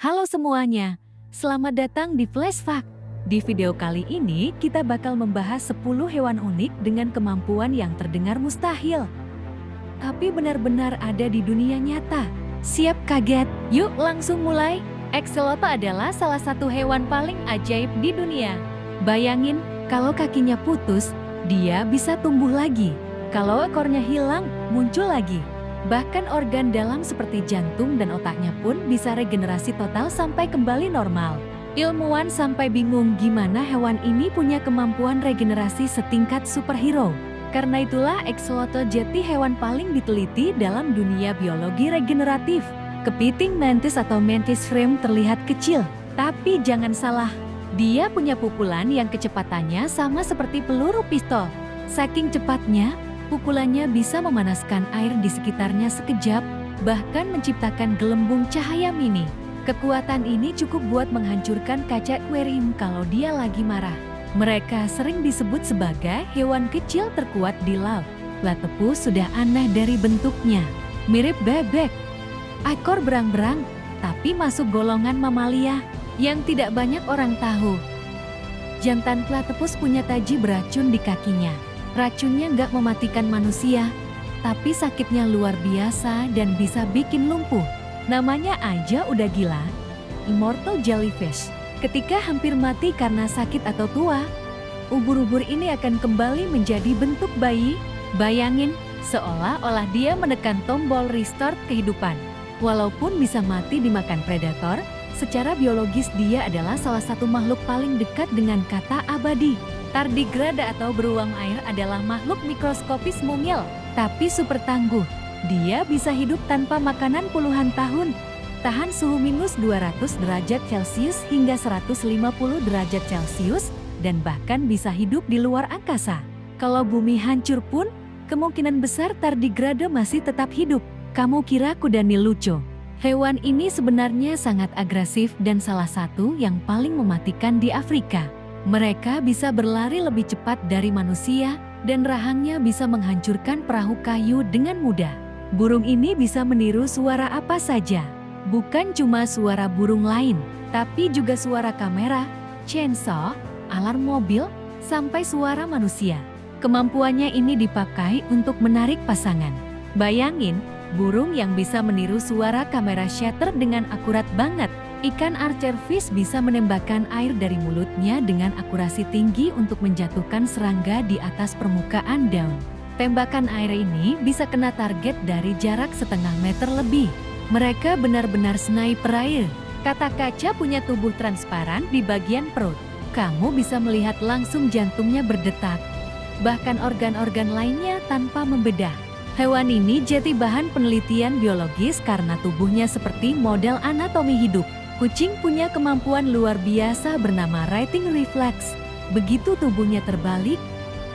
Halo semuanya, selamat datang di Flash Fact. Di video kali ini kita bakal membahas 10 hewan unik dengan kemampuan yang terdengar mustahil, tapi benar-benar ada di dunia nyata. Siap kaget? Yuk langsung mulai. Axolotl adalah salah satu hewan paling ajaib di dunia. Bayangin, kalau kakinya putus, dia bisa tumbuh lagi. Kalau ekornya hilang, muncul lagi. Bahkan organ dalam seperti jantung dan otaknya pun bisa regenerasi total sampai kembali normal. Ilmuwan sampai bingung gimana hewan ini punya kemampuan regenerasi setingkat superhero. Karena itulah axolotl jadi hewan paling diteliti dalam dunia biologi regeneratif. Kepiting mantis atau mantis shrimp terlihat kecil, tapi jangan salah. Dia punya pukulan yang kecepatannya sama seperti peluru pistol. Saking cepatnya, pukulannya bisa memanaskan air di sekitarnya sekejap, bahkan menciptakan gelembung cahaya mini. Kekuatan ini cukup buat menghancurkan kaca akuarium kalau dia lagi marah. Mereka sering disebut sebagai hewan kecil terkuat di laut. Platypus sudah aneh dari bentuknya, mirip bebek. Ekor berang-berang, tapi masuk golongan mamalia yang tidak banyak orang tahu. Jantan platypus punya taji beracun di kakinya. Racunnya nggak mematikan manusia, tapi sakitnya luar biasa dan bisa bikin lumpuh. Namanya aja udah gila, immortal jellyfish. Ketika hampir mati karena sakit atau tua, ubur-ubur ini akan kembali menjadi bentuk bayi. Bayangin, seolah-olah dia menekan tombol restart kehidupan. Walaupun bisa mati dimakan predator, secara biologis dia adalah salah satu makhluk paling dekat dengan kata abadi. Tardigrada atau beruang air adalah makhluk mikroskopis mungil, tapi super tangguh. Dia bisa hidup tanpa makanan puluhan tahun, tahan suhu minus 200 derajat Celcius hingga 150 derajat Celcius, dan bahkan bisa hidup di luar angkasa. Kalau bumi hancur pun, kemungkinan besar tardigrada masih tetap hidup. Kamu kira kuda Nil lucu? Hewan ini sebenarnya sangat agresif dan salah satu yang paling mematikan di Afrika. Mereka bisa berlari lebih cepat dari manusia, dan rahangnya bisa menghancurkan perahu kayu dengan mudah. Burung ini bisa meniru suara apa saja. Bukan cuma suara burung lain, tapi juga suara kamera, chainsaw, alarm mobil, sampai suara manusia. Kemampuannya ini dipakai untuk menarik pasangan. Bayangin, burung yang bisa meniru suara kamera shutter dengan akurat banget. Ikan archerfish bisa menembakkan air dari mulutnya dengan akurasi tinggi untuk menjatuhkan serangga di atas permukaan daun. Tembakan air ini bisa kena target dari jarak setengah meter lebih. Mereka benar-benar sniper air. Kata kaca punya tubuh transparan di bagian perut. Kamu bisa melihat langsung jantungnya berdetak, bahkan organ-organ lainnya tanpa membedah. Hewan ini jadi bahan penelitian biologis karena tubuhnya seperti model anatomi hidup. Kucing punya kemampuan luar biasa bernama righting reflex. Begitu tubuhnya terbalik,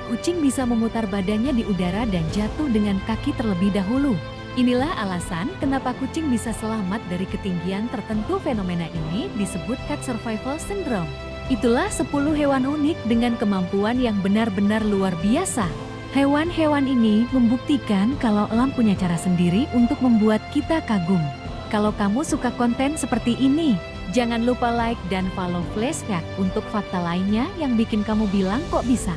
kucing bisa memutar badannya di udara dan jatuh dengan kaki terlebih dahulu. Inilah alasan kenapa kucing bisa selamat dari ketinggian tertentu. Fenomena ini disebut cat survival syndrome. Itulah 10 hewan unik dengan kemampuan yang benar-benar luar biasa. Hewan-hewan ini membuktikan kalau alam punya cara sendiri untuk membuat kita kagum. Kalau kamu suka konten seperti ini, jangan lupa like dan follow Flash Fact untuk fakta lainnya yang bikin kamu bilang kok bisa.